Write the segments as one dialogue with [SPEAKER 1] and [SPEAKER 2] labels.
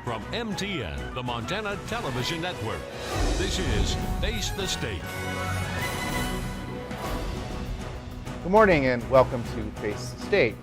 [SPEAKER 1] From MTN, the Montana Television Network, this is Face the State.
[SPEAKER 2] Good morning and welcome to Face the State.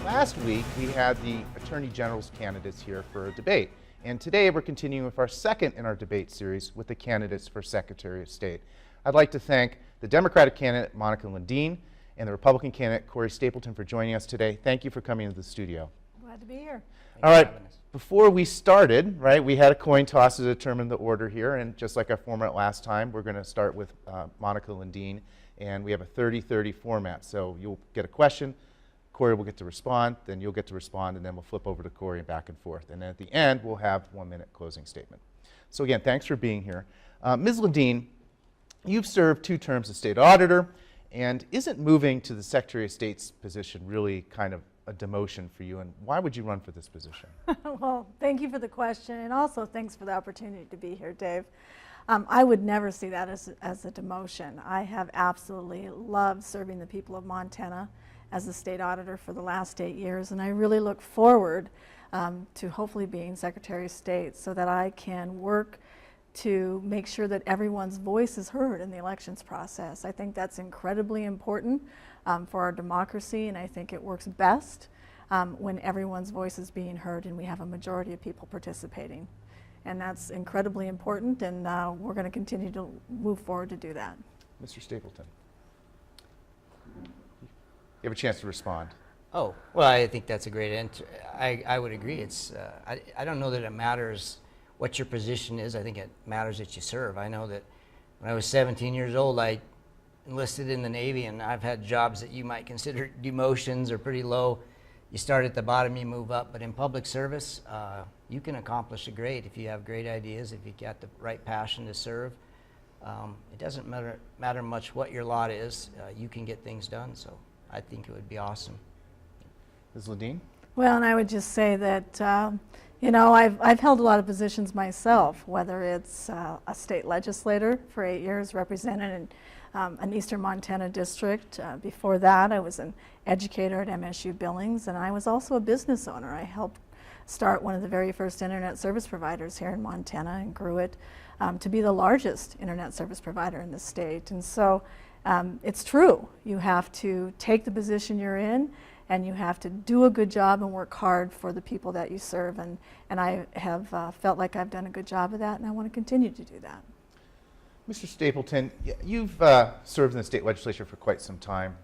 [SPEAKER 2] Last week we had the Attorney General's candidates here for a debate, and today we're continuing with our second in our debate series with the candidates for Secretary of State. I'd like to thank the Democratic candidate Monica Linden and the Republican candidate Corey Stapleton for joining us today. Thank you for coming to the studio.
[SPEAKER 3] Glad to be here.
[SPEAKER 2] All right, before we started, we had a coin toss to determine the order here, and just like our format last time, we're going to start with Monica Linden, and we have a 30-30 format. So you'll get a question, Corey will get to respond, then you'll get to respond, and then we'll flip over to Corey and back and forth. And then at the end, we'll have 1-minute closing statement. So again, thanks for being here. Ms. Linden, you've served 2 terms as state auditor, and isn't moving to the Secretary of State's position really kind of a demotion for you, and why would you run for this position?
[SPEAKER 3] Well, thank you for the question, and also thanks for the opportunity to be here, Dave. I would never see that as a demotion. I have absolutely loved serving the people of Montana as the state auditor for the last 8 years, and I really look forward to hopefully being Secretary of State so that I can work to make sure that everyone's voice is heard in the elections process. I think that's incredibly important for our democracy, and I think it works best when everyone's voice is being heard and we have a majority of people participating. And that's incredibly important, and we're going to continue to move forward to do that.
[SPEAKER 2] Mr. Stapleton, you have a chance to respond.
[SPEAKER 4] Oh, well, I think that's a great answer. I would agree. It's I don't know that it matters what your position is. I think it matters that you serve. I know that when I was 17 years old, I enlisted in the Navy, and I've had jobs that you might consider demotions or pretty low. You start at the bottom, you move up. But in public service, you can accomplish it great if you have great ideas, if you got the right passion to serve. It doesn't matter much what your lot is. You can get things done. So I think it would be awesome.
[SPEAKER 2] Ms. Linden?
[SPEAKER 3] Well, and I would just say that you know, I've held a lot of positions myself, whether it's a state legislator for 8 years, represented an Eastern Montana district. Before that, I was an educator at MSU Billings, and I was also a business owner. I helped start one of the very first internet service providers here in Montana and grew it to be the largest internet service provider in the state. And so it's true. You have to take the position you're in, and you have to do a good job and work hard for the people that you serve. And I have felt like I've done a good job of that, and I want to continue to do that.
[SPEAKER 2] Mr. Stapleton, you've served in the state legislature for quite some time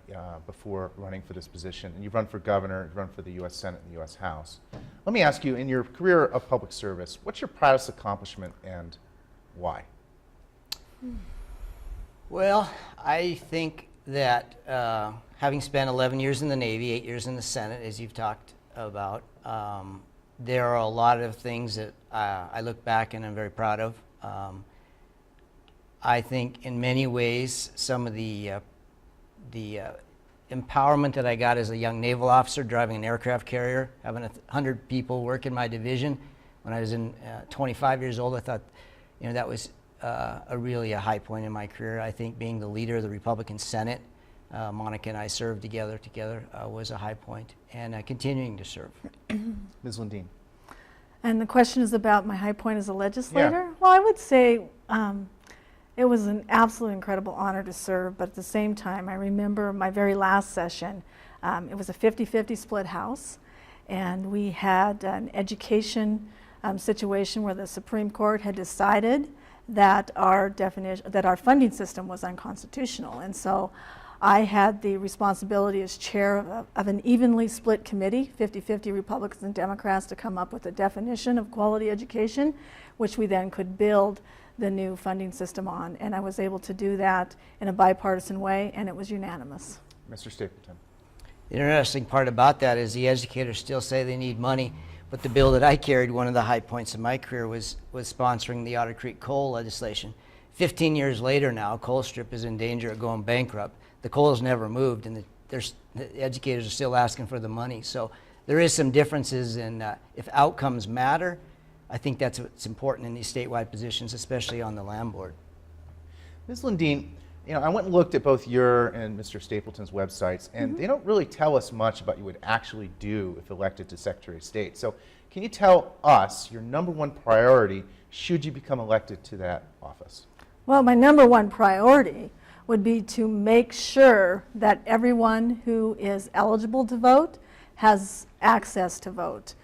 [SPEAKER 2] before running for this position, and you've run for governor, you've run for the U.S. Senate and the U.S. House. Let me ask you, in your career of public service, what's your proudest accomplishment and why?
[SPEAKER 4] Well, I think that having spent 11 years in the Navy, 8 years in the Senate, as you've talked about, there are a lot of things that I look back and I'm very proud of. I think in many ways some of the empowerment that I got as a young naval officer driving an aircraft carrier, having 100 people work in my division when I was 25 years old, I thought, you know, that was really a high point in my career. I think being the leader of the Republican Senate, Monica and I served together was a high point, and continuing to serve.
[SPEAKER 2] Ms. Linden.
[SPEAKER 3] And the question is about my high point as a legislator?
[SPEAKER 2] Yeah.
[SPEAKER 3] Well, I would say it was an absolute incredible honor to serve, but at the same time, I remember my very last session. It was a 50-50 split House, and we had an education situation where the Supreme Court had decided that our funding system was unconstitutional. And so I had the responsibility as chair of an evenly split committee, 50-50 Republicans and Democrats, to come up with a definition of quality education, which we then could build the new funding system on. And I was able to do that in a bipartisan way, and it was unanimous.
[SPEAKER 2] Mr. Stapleton.
[SPEAKER 4] The interesting part about that is the educators still say they need money, but the bill that I carried, one of the high points of my career, was sponsoring the Otter Creek coal legislation. 15 years later now, Colstrip is in danger of going bankrupt. The coal has never moved, and the educators are still asking for the money. So there is some differences in if outcomes matter. I think that's what's important in these statewide positions, especially on the land board.
[SPEAKER 2] Ms. Linden, I went and looked at both your and Mr. Stapleton's websites, and they don't really tell us much about what you would actually do if elected to Secretary of State. So can you tell us your number one priority should you become elected to that office?
[SPEAKER 3] Well, my number one priority would be to make sure that everyone who is eligible to vote has access to vote.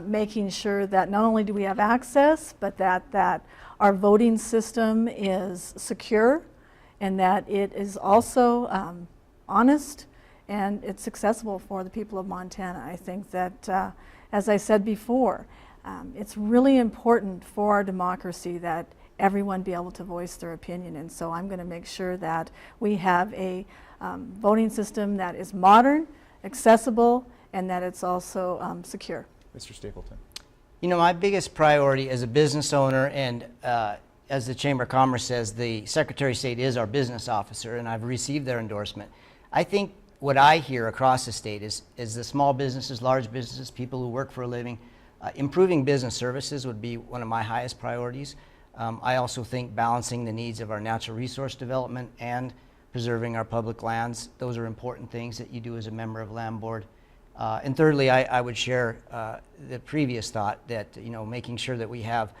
[SPEAKER 3] Making sure that not only do we have access, but that our voting system is secure and that it is also honest and it's accessible for the people of Montana. I think that, as I said before, it's really important for our democracy that everyone be able to voice their opinion, and so I'm going to make sure that we have a voting system that is modern, accessible, and that it's also secure.
[SPEAKER 2] Mr. Stapleton.
[SPEAKER 4] My biggest priority as a business owner and as the Chamber of Commerce says, the Secretary of State is our business officer, and I've received their endorsement. I think what I hear across the state is the small businesses, large businesses, people who work for a living, improving business services would be one of my highest priorities. I also think balancing the needs of our natural resource development and preserving our public lands, those are important things that you do as a member of Land Board. And thirdly, I would share the previous thought that making sure that we have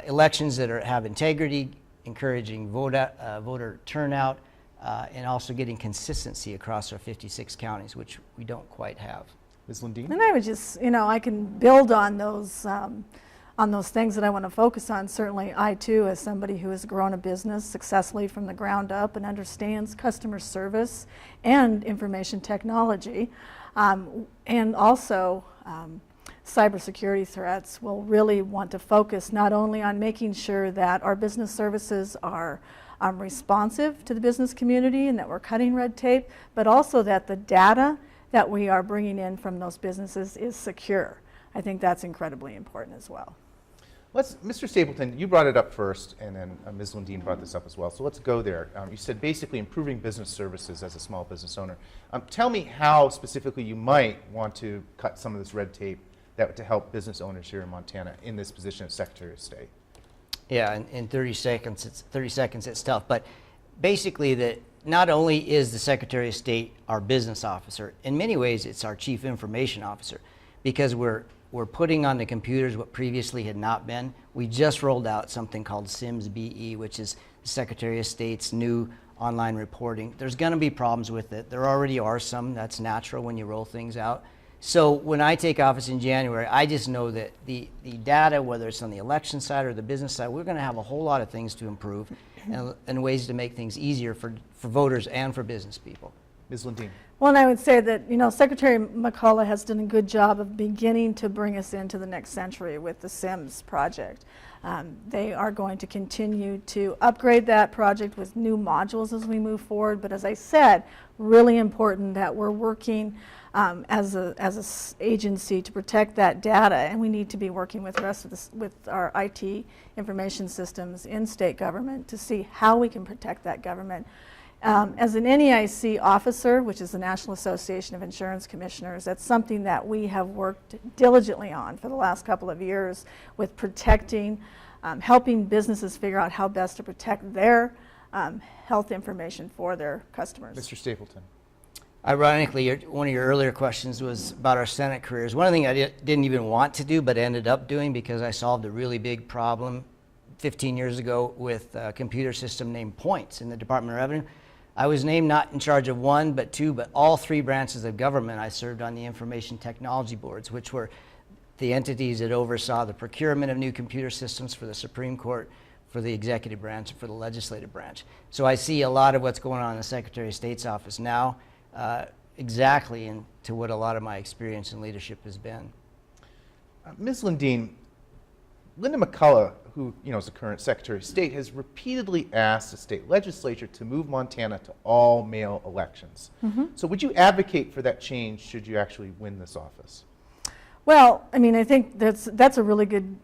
[SPEAKER 4] elections that have integrity, encouraging voter turnout, and also getting consistency across our 56 counties, which we don't quite have.
[SPEAKER 2] Ms. Linden?
[SPEAKER 3] And I would just, I can build on those things that I want to focus on. Certainly, I too, as somebody who has grown a business successfully from the ground up and understands customer service and information technology, and also cybersecurity threats, will really want to focus not only on making sure that our business services are responsive to the business community and that we're cutting red tape, but also that the data that we are bringing in from those businesses is secure. I think that's incredibly important as well.
[SPEAKER 2] Mr. Stapleton, you brought it up first, and then Ms. Linden brought this up as well. So let's go there. You said basically improving business services as a small business owner. Tell me how specifically you might want to cut some of this red tape to help business owners here in Montana in this position as Secretary of State.
[SPEAKER 4] Yeah, in 30 seconds, it's tough. But basically, not only is the Secretary of State our business officer, in many ways it's our chief information officer, because we're putting on the computers what previously had not been. We just rolled out something called SIMS-BE, which is the Secretary of State's new online reporting. There's going to be problems with it. There already are some. That's natural when you roll things out. So when I take office in January, I just know that the data, whether it's on the election side or the business side, we're going to have a whole lot of things to improve and ways to make things easier for voters and for business people.
[SPEAKER 2] Ms. Linden.
[SPEAKER 3] Well, and I would say that, Secretary McCullough has done a good job of beginning to bring us into the next century with the SIMS project. They are going to continue to upgrade that project with new modules as we move forward. But as I said, really important that we're working as an agency to protect that data, and we need to be working with the rest of with our IT information systems in state government to see how we can protect that government. As an NEIC officer, which is the National Association of Insurance Commissioners, that's something that we have worked diligently on for the last couple of years with protecting, helping businesses figure out how best to protect their health information for their customers.
[SPEAKER 2] Mr. Stapleton.
[SPEAKER 4] Ironically, one of your earlier questions was about our Senate careers. One thing I didn't even want to do but ended up doing because I solved a really big problem 15 years ago with a computer system named Points in the Department of Revenue. I was named not in charge of one, but two, but all three branches of government. I served on the information technology boards, which were the entities that oversaw the procurement of new computer systems for the Supreme Court, for the executive branch, and for the legislative branch. So I see a lot of what's going on in the Secretary of State's office now, exactly into what a lot of my experience in leadership has been.
[SPEAKER 2] Ms. Linden, Linda McCullough, who is the current Secretary of State, has repeatedly asked the state legislature to move Montana to all mail elections. So would you advocate for that change should you actually win this office?
[SPEAKER 3] Well, I think that's a really good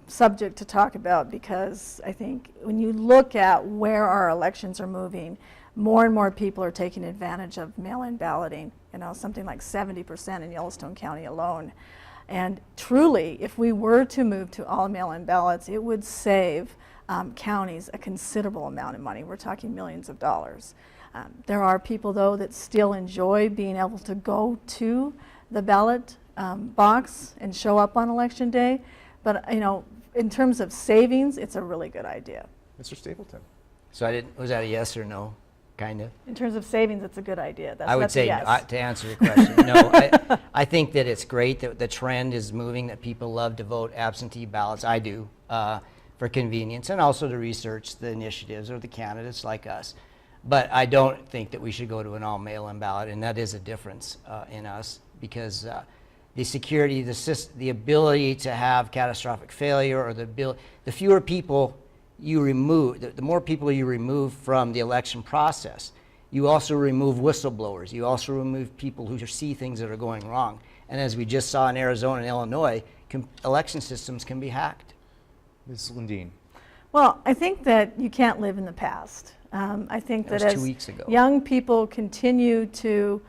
[SPEAKER 3] subject to talk about, because I think when you look at where our elections are moving, more and more people are taking advantage of mail-in balloting, something like 70% in Yellowstone County alone. And truly, if we were to move to all mail-in ballots, it would save counties a considerable amount of money. We're talking millions of dollars. There are people, though, that still enjoy being able to go to the ballot box and show up on election day. But, you know, in terms of savings, it's a really good idea.
[SPEAKER 2] Mr. Stapleton.
[SPEAKER 4] So was that a yes or no, kind of?
[SPEAKER 3] In terms of savings, it's a good idea.
[SPEAKER 4] I would
[SPEAKER 3] that's a
[SPEAKER 4] say,
[SPEAKER 3] yes.
[SPEAKER 4] to answer your question, no. I think that it's great that the trend is moving, that people love to vote absentee ballots. I do, for convenience, and also to research the initiatives or the candidates like us. But I don't think that we should go to an all mail-in ballot, and that is a difference in us, because the security, the ability to have catastrophic failure, or the fewer people you remove, the more people you remove from the election process, you also remove whistleblowers. You also remove people who see things that are going wrong. And as we just saw in Arizona and Illinois, election systems can be hacked.
[SPEAKER 2] Ms. Linden.
[SPEAKER 3] Well, I think that you can't live in the past. I think that
[SPEAKER 4] That was
[SPEAKER 3] as
[SPEAKER 4] 2 weeks ago.
[SPEAKER 3] young people continue to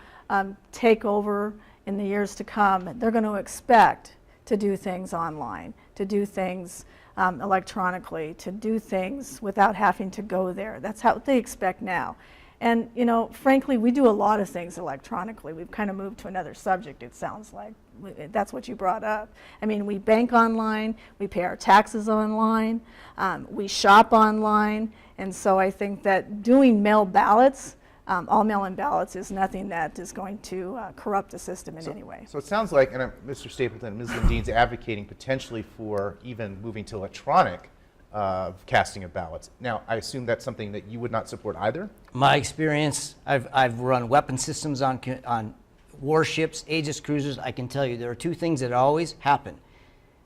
[SPEAKER 3] take over in the years to come, they're going to expect to do things online, to do things electronically, to do things without having to go there. That's how they expect now. And, you know, frankly, we do a lot of things electronically. We've kind of moved to another subject, it sounds like. That's what you brought up. I mean, we bank online, we pay our taxes online, we shop online, and so I think that doing mail ballots, all mail-in ballots, is nothing that is going to corrupt the system in any way.
[SPEAKER 2] So it sounds like, and Mr. Stapleton and Ms. Linden's advocating potentially for even moving to electronic casting of ballots. Now, I assume that's something that you would not support either?
[SPEAKER 4] My experience, I've run weapon systems on warships, Aegis cruisers. I can tell you there are two things that always happen.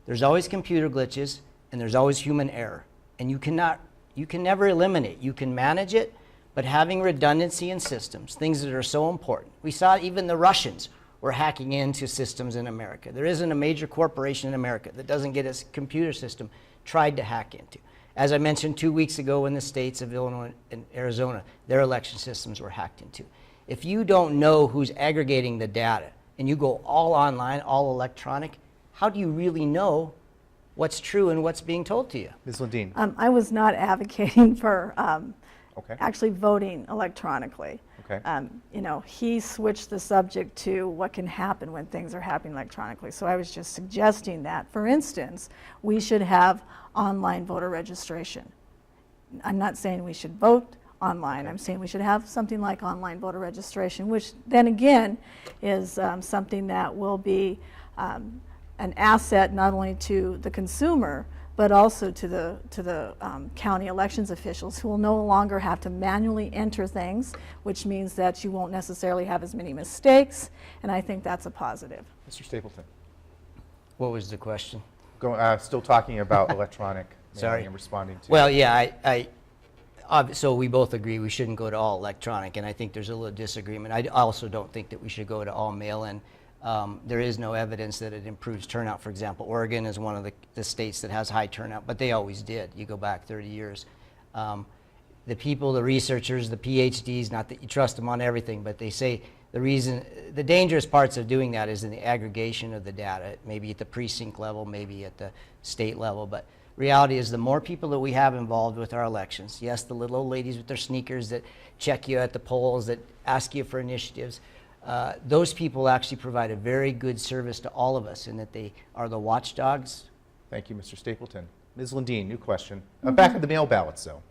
[SPEAKER 4] There's always computer glitches, and there's always human error. And you can never eliminate. You can manage it, but having redundancy in systems, things that are so important. We saw even the Russians were hacking into systems in America. There isn't a major corporation in America that doesn't get its computer system tried to hack into. As I mentioned 2 weeks ago, in the states of Illinois and Arizona, their election systems were hacked into. If you don't know who's aggregating the data and you go all online, all electronic, how do you really know what's true and what's being told to you?
[SPEAKER 2] Ms. Linden.
[SPEAKER 3] I was not advocating for
[SPEAKER 2] Okay.
[SPEAKER 3] actually voting electronically.
[SPEAKER 2] Okay.
[SPEAKER 3] You know, he switched the subject to what can happen when things are happening electronically. So I was just suggesting that, for instance, we should have online voter registration. I'm not saying we should vote online. I'm saying we should have something like online voter registration, which then again is something that will be an asset not only to the consumer, but also to the county elections officials, who will no longer have to manually enter things, which means that you won't necessarily have as many mistakes, and I think that's a positive.
[SPEAKER 2] Mr. Stapleton.
[SPEAKER 4] What was the question?
[SPEAKER 2] Still talking about electronic mailing
[SPEAKER 4] Sorry.
[SPEAKER 2] and responding to.
[SPEAKER 4] Well, yeah, so we both agree we shouldn't go to all electronic, and I think there's a little disagreement. I also don't think that we should go to all mail-in. There is no evidence that it improves turnout. For example, Oregon is one of the states that has high turnout, but they always did. You go back 30 years. The people, the researchers, the PhDs, not that you trust them on everything, but they say the dangerous parts of doing that is in the aggregation of the data, maybe at the precinct level, maybe at the state level. But reality is, the more people that we have involved with our elections, yes, the little old ladies with their sneakers that check you at the polls, that ask you for initiatives, those people actually provide a very good service to all of us, in that they are the watchdogs.
[SPEAKER 2] Thank you, Mr. Stapleton. Ms. Linden, new question. Back at the mail ballots, though.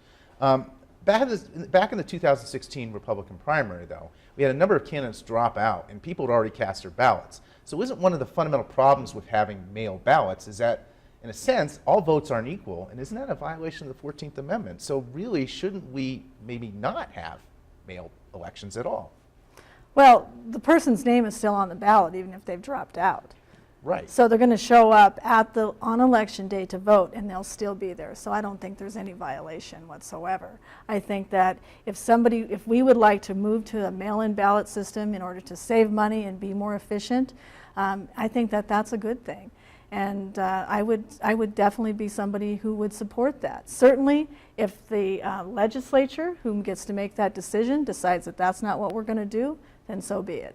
[SPEAKER 2] Back in the 2016 Republican primary, though, we had a number of candidates drop out, and people had already cast their ballots. So isn't one of the fundamental problems with having mail ballots is that, in a sense, all votes aren't equal, and isn't that a violation of the 14th Amendment? So really, shouldn't we maybe not have mail elections at all?
[SPEAKER 3] Well, the person's name is still on the ballot, even if they've dropped out.
[SPEAKER 2] Right.
[SPEAKER 3] So they're going to show up on election day to vote, and they'll still be there. So I don't think there's any violation whatsoever. I think that if we would like to move to a mail-in ballot system in order to save money and be more efficient, I think that that's a good thing. And I would definitely be somebody who would support that. Certainly, if the legislature, who gets to make that decision, decides that that's not what we're going to do, then so be it.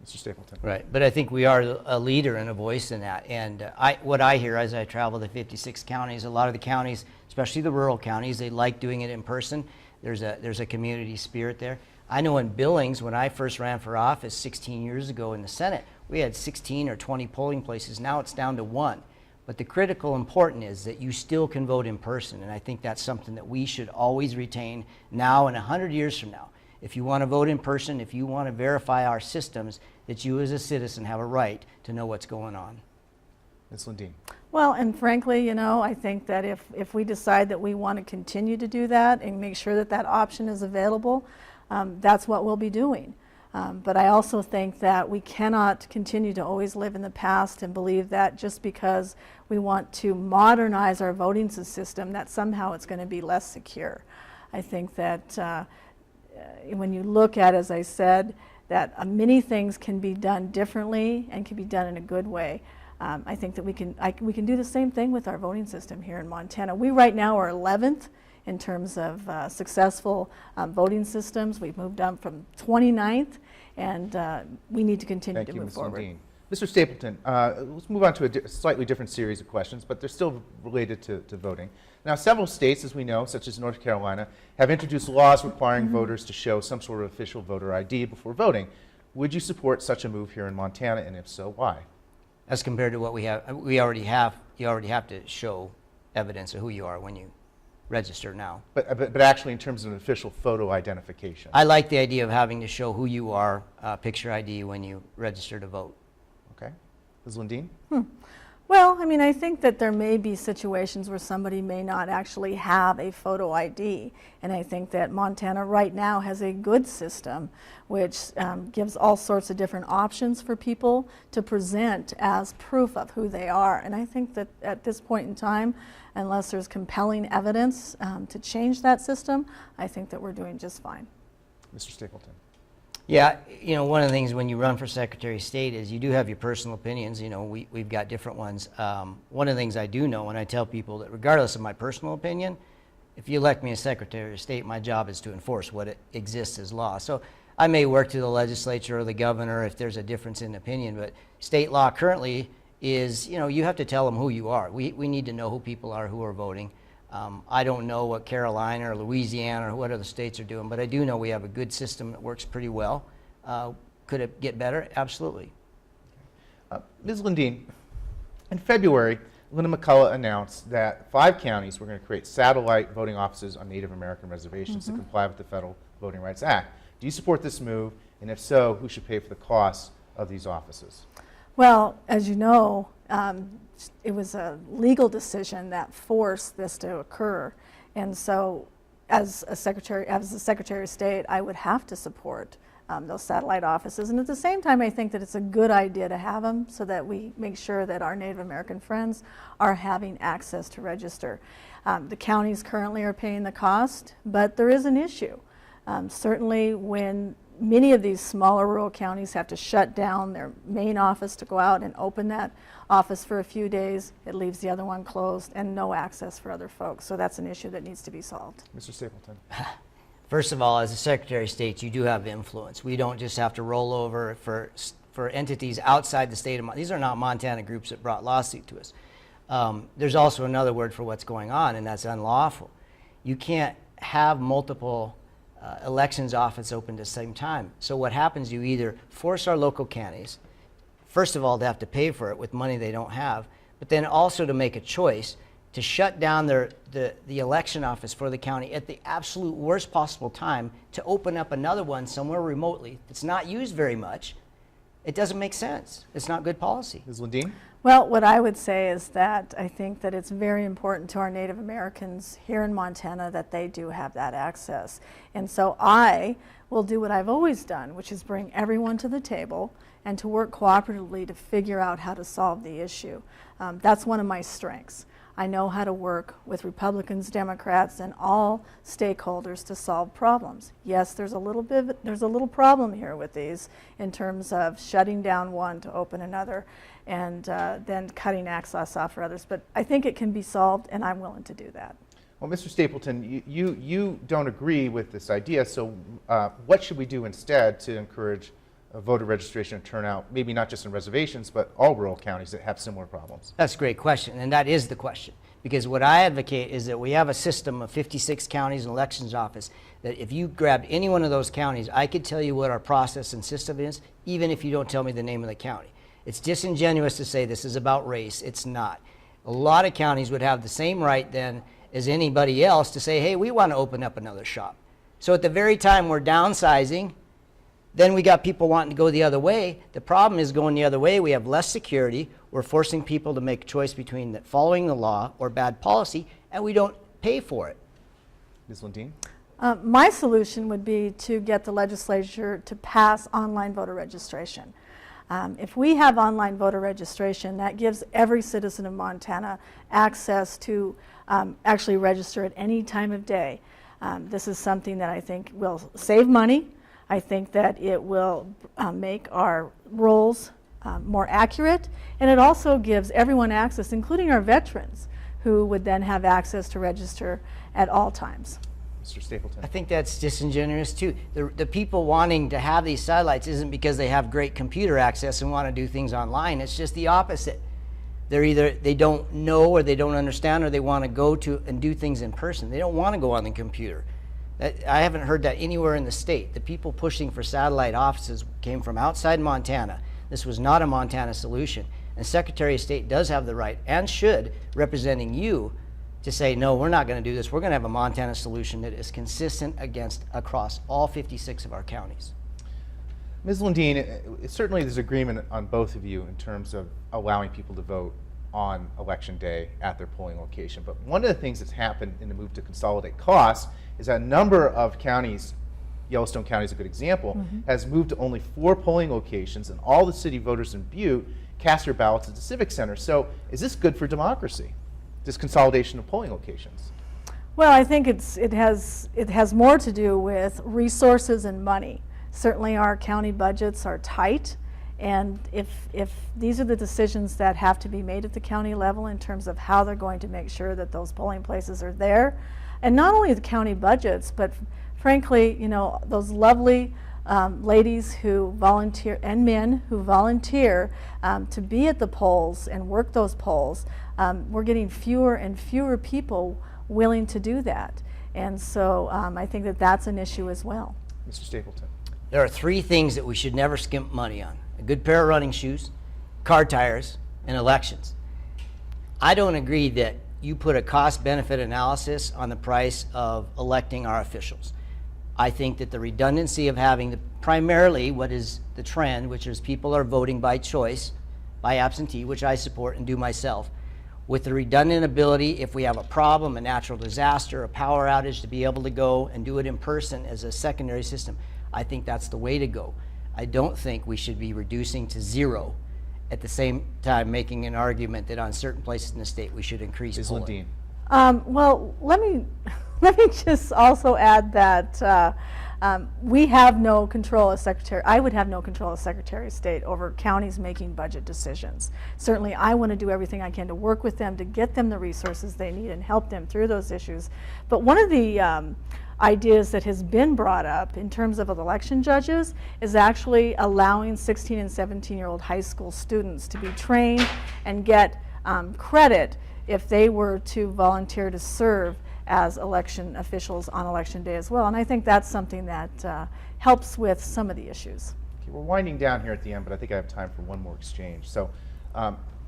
[SPEAKER 2] Mr. Stapleton.
[SPEAKER 4] Right, but I think we are a leader and a voice in that. And what I hear as I travel the 56 counties, a lot of the counties, especially the rural counties, they like doing it in person. There's a community spirit there. I know in Billings, when I first ran for office 16 years ago in the Senate, we had 16 or 20 polling places. Now it's down to 1. But the critical important is that you still can vote in person, and I think that's something that we should always retain now and 100 years from now. If you want to vote in person, if you want to verify our systems, that you as a citizen have a right to know what's going on.
[SPEAKER 2] Ms. Linden.
[SPEAKER 3] Well, and frankly, you know, I think that if we decide that we want to continue to do that and make sure that that option is available, that's what we'll be doing. But I also think that we cannot continue to always live in the past and believe that just because we want to modernize our voting system, that somehow it's going to be less secure. I think that when you look at, as I said, that many things can be done differently and can be done in a good way. I think that we can do the same thing with our voting system here in Montana. We right now are 11th in terms of successful voting systems. We've moved up from 29th, and we need to continue to move forward.
[SPEAKER 2] Thank you, Ms. Linden. Mr. Stapleton, let's move on to a slightly different series of questions, but they're still related to voting. Now, several states, as we know, such as North Carolina, have introduced laws requiring voters to show some sort of official voter ID before voting. Would you support such a move here in Montana, and if so, why?
[SPEAKER 4] As compared to what we already have, you already have to show evidence of who you are when you register now.
[SPEAKER 2] But actually in terms of an official photo identification.
[SPEAKER 4] I like the idea of having to show who you are, picture ID, when you register to vote.
[SPEAKER 2] Okay. Ms. Linden?
[SPEAKER 3] Well, I mean, I think that there may be situations where somebody may not actually have a photo ID, and I think that Montana right now has a good system which gives all sorts of different options for people to present as proof of who they are. And I think that at this point in time, unless there's compelling evidence to change that system, I think that we're doing just fine.
[SPEAKER 2] Mr. Stapleton?
[SPEAKER 4] Yeah, you know, one of the things when you run for Secretary of State is you do have your personal opinions. You know, we've got different ones. One of the things I do know when I tell people that regardless of my personal opinion, if you elect me as Secretary of State, my job is to enforce what exists as law. So I may work to the legislature or the governor if there's a difference in opinion, but state law currently is, you know, you have to tell them who you are. We need to know who people are who are voting. I don't know what Carolina or Louisiana or what other states are doing, but I do know we have a good system that works pretty well. Could it get better? Absolutely.
[SPEAKER 2] Ms. Linden, in February, Linda McCullough announced that 5 counties were going to create satellite voting offices on Native American reservations to comply with the Federal Voting Rights Act. Do you support this move? And if so, who should pay for the costs of these offices?
[SPEAKER 3] Well, as you know, it was a legal decision that forced this to occur, and so as the Secretary of State, I would have to support those satellite offices. And at the same time, I think that it's a good idea to have them so that we make sure that our Native American friends are having access to register. The counties currently are paying the cost, but there is an issue. Certainly when many of these smaller rural counties have to shut down their main office to go out and open that office for a few days, it leaves the other one closed and no access for other folks. So that's an issue that needs to be solved.
[SPEAKER 2] Mr. Stapleton?
[SPEAKER 4] First of all, as a Secretary of State, you do have influence. We don't just have to roll over for entities outside the state of Montana. These are not Montana groups that brought lawsuit to us. There's also another word for what's going on, and that's unlawful. You can't have multiple elections office open at the same time. So what happens, you either force our local counties, first of all, to have to pay for it with money they don't have, but then also to make a choice to shut down the election office for the county at the absolute worst possible time to open up another one somewhere remotely that's not used very much. It doesn't make sense. It's not good policy.
[SPEAKER 2] Ms. Linden?
[SPEAKER 3] Well, what I would say is that I think that it's very important to our Native Americans here in Montana that they do have that access. And so I will do what I've always done, which is bring everyone to the table and to work cooperatively to figure out how to solve the issue. That's one of my strengths. I know how to work with Republicans, Democrats, and all stakeholders to solve problems. Yes, there's a little problem here with these in terms of shutting down one to open another, and then cutting access off for others. But I think it can be solved, and I'm willing to do that.
[SPEAKER 2] Well, Mr. Stapleton, you don't agree with this idea, so what should we do instead to encourage voter registration and turnout, maybe not just in reservations, but all rural counties that have similar problems?
[SPEAKER 4] That's a great question, and that is the question. Because what I advocate is that we have a system of 56 counties and elections office that if you grabbed any one of those counties, I could tell you what our process and system is, even if you don't tell me the name of the county. It's disingenuous to say this is about race. It's not. A lot of counties would have the same right then as anybody else to say, hey, we want to open up another shop. So at the very time we're downsizing, then we got people wanting to go the other way. The problem is going the other way. We have less security. We're forcing people to make a choice between following the law or bad policy, and we don't pay for it.
[SPEAKER 2] Ms. Lundeen?
[SPEAKER 3] My solution would be to get the legislature to pass online voter registration. If we have online voter registration, that gives every citizen of Montana access to actually register at any time of day. This is something that I think will save money. I think that it will make our rolls more accurate, and it also gives everyone access, including our veterans, who would then have access to register at all times.
[SPEAKER 2] Mr. Stapleton?
[SPEAKER 4] I think that's disingenuous too. The people wanting to have these satellites isn't because they have great computer access and want to do things online. It's just the opposite. They're either they don't know or they don't understand, or they want to go to and do things in person. They don't want to go on the computer. I haven't heard that anywhere in the state. The people pushing for satellite offices came from outside Montana. This was not a Montana solution. And Secretary of State does have the right, and should, representing you, to say, no, we're not going to do this. We're going to have a Montana solution that is consistent across all 56 of our counties.
[SPEAKER 2] Ms. Lundeen, certainly there's agreement on both of you in terms of allowing people to vote on election day at their polling location. But one of the things that's happened in the move to consolidate costs is that a number of counties, Yellowstone County is a good example, has moved to only 4 polling locations, and all the city voters in Butte cast their ballots at the Civic Center. So is this good for democracy, this consolidation of polling locations?
[SPEAKER 3] Well, I think it has more to do with resources and money. Certainly our county budgets are tight, and if these are the decisions that have to be made at the county level in terms of how they're going to make sure that those polling places are there, and not only the county budgets, but frankly, you know, those lovely ladies who volunteer and men who volunteer to be at the polls and work those polls, we're getting fewer and fewer people willing to do that. And so I think that that's an issue as well.
[SPEAKER 2] Mr. Stapleton?
[SPEAKER 4] There are 3 things that we should never skimp money on: a good pair of running shoes, car tires, and elections. I don't agree that you put a cost-benefit analysis on the price of electing our officials. I think that the redundancy of having primarily what is the trend, which is people are voting by choice, by absentee, which I support and do myself, with the redundant ability, if we have a problem, a natural disaster, a power outage, to be able to go and do it in person as a secondary system. I think that's the way to go. I don't think we should be reducing to 0 at the same time making an argument that on certain places in the state we should increase polling.
[SPEAKER 3] Well, let me just also add that we have no control as Secretary. I would have no control as Secretary of State over counties making budget decisions. Certainly, I want to do everything I can to work with them to get them the resources they need and help them through those issues. But one of the ideas that has been brought up in terms of election judges is actually allowing 16 and 17-year-old high school students to be trained and get credit if they were to volunteer to serve as election officials on election day as well. And I think that's something that helps with some of the issues.
[SPEAKER 2] Okay, we're winding down here at the end, but I think I have time for one more exchange. So,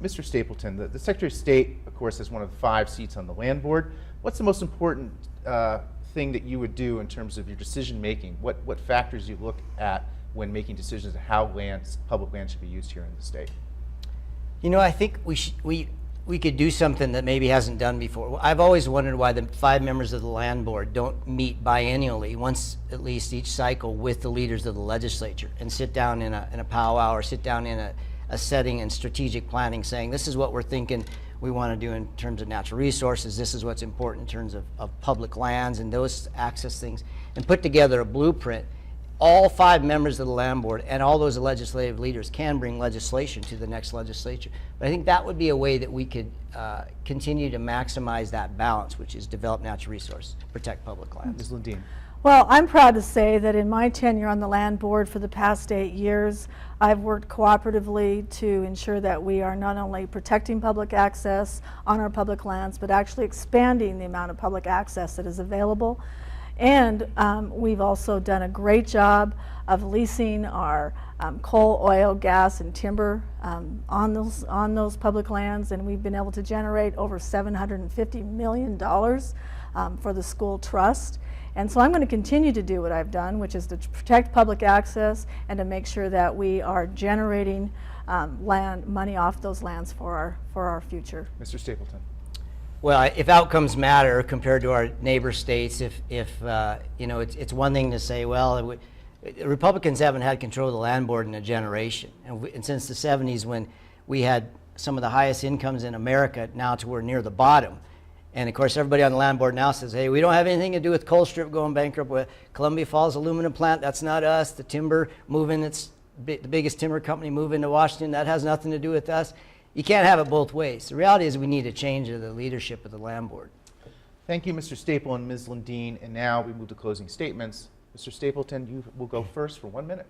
[SPEAKER 2] Mr. Stapleton, the Secretary of State, of course, has one of the 5 seats on the Land Board. What's the most important thing that you would do in terms of your decision making? What factors you look at when making decisions on how public land should be used here in the state?
[SPEAKER 4] You know, I think we could do something that maybe hasn't done before. I've always wondered why the 5 members of the Land Board don't meet biennially, once at least each cycle, with the leaders of the legislature and sit down in a powwow or sit down in a setting and strategic planning, saying this is what we're thinking we want to do in terms of natural resources, this is what's important in terms of public lands and those access things, and put together a blueprint. All 5 members of the Land Board and all those legislative leaders can bring legislation to the next legislature. But I think that would be a way that we could continue to maximize that balance, which is develop natural resources, protect public lands.
[SPEAKER 2] Ms. Lundeen?
[SPEAKER 3] Well, I'm proud to say that in my tenure on the land board for the past 8 years, I've worked cooperatively to ensure that we are not only protecting public access on our public lands, but actually expanding the amount of public access that is available. And we've also done a great job of leasing our coal, oil, gas, and timber on those public lands, and we've been able to generate over $750 million for the school trust. And so I'm going to continue to do what I've done, which is to protect public access and to make sure that we are generating money off those lands for our future.
[SPEAKER 2] Mr. Stapleton.
[SPEAKER 4] Well, if outcomes matter compared to our neighbor states, if you know, it's one thing to say, well, Republicans haven't had control of the land board in a generation, and since the 70s, when we had some of the highest incomes in America, now to we're near the bottom. And of course, everybody on the land board now says, hey, we don't have anything to do with Colstrip going bankrupt, with Columbia Falls aluminum plant, that's not us. The timber moving, it's the biggest timber company moving to Washington, that has nothing to do with us. You can't have it both ways. The reality is we need a change of the leadership of the land board.
[SPEAKER 2] Thank you, Mr. Staple and Ms. Linden. And now we move to closing statements. Mr. Stapleton, you will go first for 1 minute.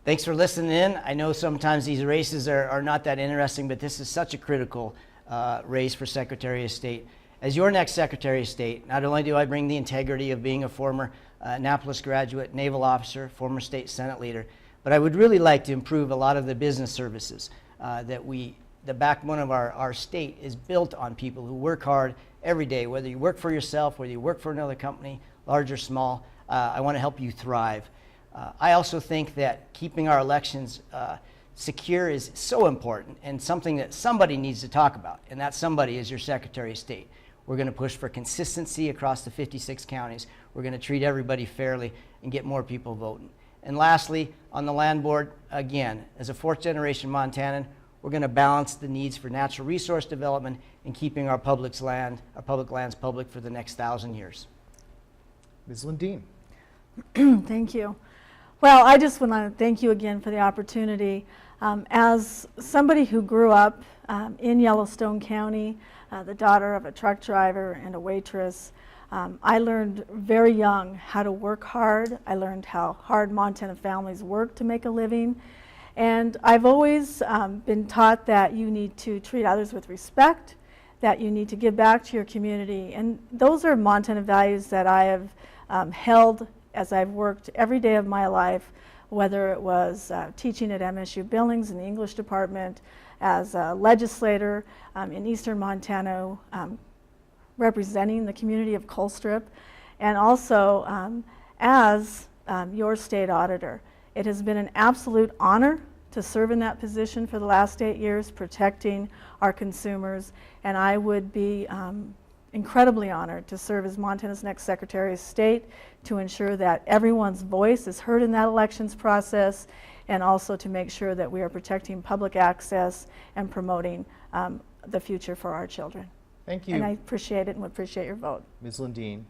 [SPEAKER 4] Thanks for listening in. I know sometimes these races are not that interesting, but this is such a critical race for Secretary of State. As your next Secretary of State, not only do I bring the integrity of being a former Annapolis graduate, naval officer, former state Senate leader, but I would really like to improve a lot of the business services the backbone of our state is built on people who work hard every day, whether you work for yourself, whether you work for another company, large or small. I want to help you thrive. I also think that keeping our elections secure is so important and something that somebody needs to talk about, and that somebody is your Secretary of State. We're going to push for consistency across the 56 counties. We're going to treat everybody fairly and get more people voting. And lastly, on the land board, again, as a fourth-generation Montanan, we're going to balance the needs for natural resource development and keeping our public lands public for the next 1,000 years.
[SPEAKER 2] Ms. Linden.
[SPEAKER 3] Thank you. Well, I just want to thank you again for the opportunity. As somebody who grew up in Yellowstone County, the daughter of a truck driver and a waitress, I learned very young how to work hard. I learned how hard Montana families work to make a living. And I've always been taught that you need to treat others with respect, that you need to give back to your community. And those are Montana values that I have held as I've worked every day of my life, whether it was teaching at MSU Billings in the English department, as a legislator in eastern Montana, representing the community of Colstrip, and also as your state auditor. It has been an absolute honor to serve in that position for the last 8 years, protecting our consumers, and I would be incredibly honored to serve as Montana's next Secretary of State to ensure that everyone's voice is heard in that elections process, and also to make sure that we are protecting public access and promoting the future for our children.
[SPEAKER 2] Thank you.
[SPEAKER 3] And I appreciate it and would appreciate your vote.
[SPEAKER 2] Ms. Linden,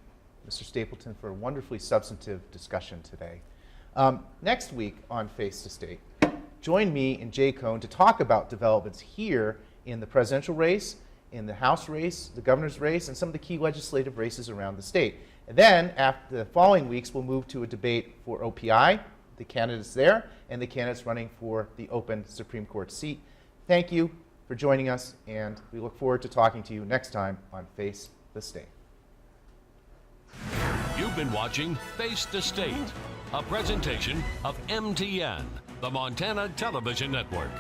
[SPEAKER 2] Mr. Stapleton, for a wonderfully substantive discussion today. Next week on Face to State, join me and Jay Cohn to talk about developments here in the presidential race, in the House race, the governor's race, and some of the key legislative races around the state. And then, after the following weeks, we'll move to a debate for OPI, the candidates there, and the candidates running for the open Supreme Court seat. Thank you for joining us, and we look forward to talking to you next time on Face the State.
[SPEAKER 1] You've been watching Face the State, a presentation of MTN, the Montana Television Network.